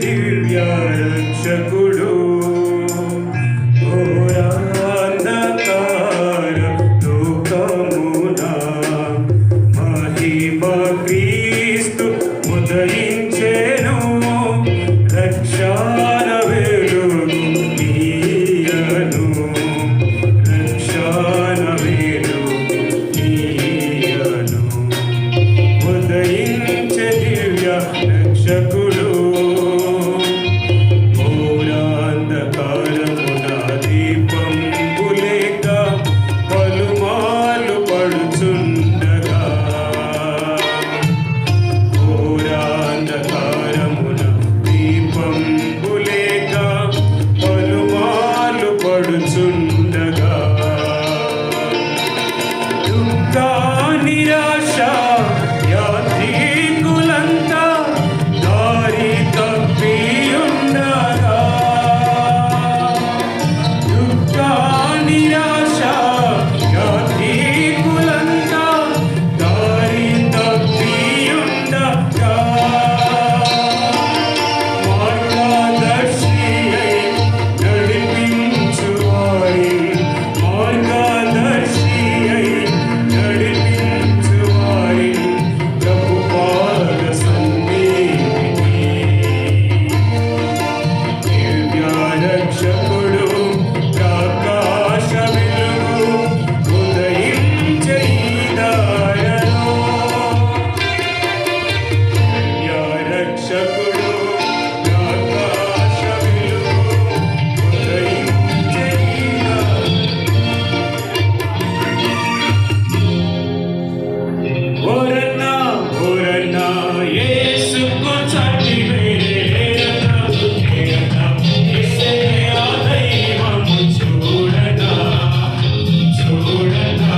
దివ్య రక్షకుడు ఘోరాంధకార లోకమున మహిమ క్రీస్తు ఉదయించెను రక్షణ వెలుగు నీయను రక్షణ వెలుగు నీయను ఉదయించే దివ్య రక్షకుడు ఘోరాంధకారమున దీపంబు లేక పలుమార్లు పడుచుండగా ఘోరాంధకారమున దీపంబు లేక పలుమార్లు పడుచుండగా దుఃఖ నిరాశ యాత్రికులంతా దారి తప్పియుండగా దుఃఖ నిరాశ యాత్రికులంతా దారి తప్పియుండగా మార్గదర్శి అయి నడిపించువారి మార్గదర్శి అయి నడిపించువారి ప్రభుపాద సన్నిధికి దివ్య రక్షకుడు ప్రకాశ వెలుగు ఉదయించే ఈ దారిలో దివ్య రక్షకుడు ప్రకాశ వెలుగు ఉదయించే ఈ ఓరన్నా ఓరన్నా యేసుకు చాటి వేరేరన్నా ఏరన్నా యేసే ఆ దైవము చూడనా చూడనా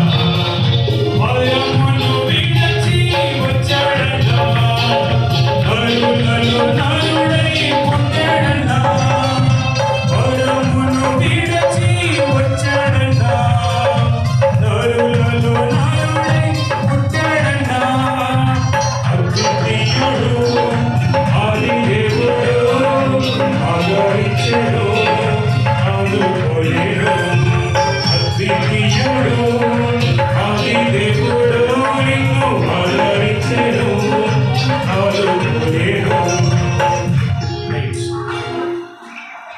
భయమును విడచి వచ్చాడన్నా నరులలో నరుడై పుట్టాడన్నా భయమును విడచి వచ్చాడన్నా నరులలో నరుడై పుట్టాడన్నా అద్వితీయుడు ఆది దేవుడు ఆదరించెను ఆదుకోలేను అద్వితీయుడు ఆది దేవుడు నిన్ను ఆదరించెను ఆదుకోలేను.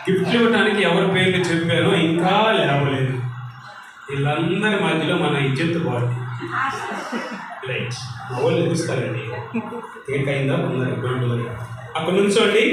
గిఫ్ట్ ఇవ్వడానికి ఎవరి పేర్లు చెప్పారో ఇంకా లేవలేదు. వీళ్ళందరి మధ్యలో మన ఇజ్జత్ బాడీ రైట్ వాళ్ళు ఎదుస్తారండి కేక్ అయిందా అక్కడ నుంచోండి.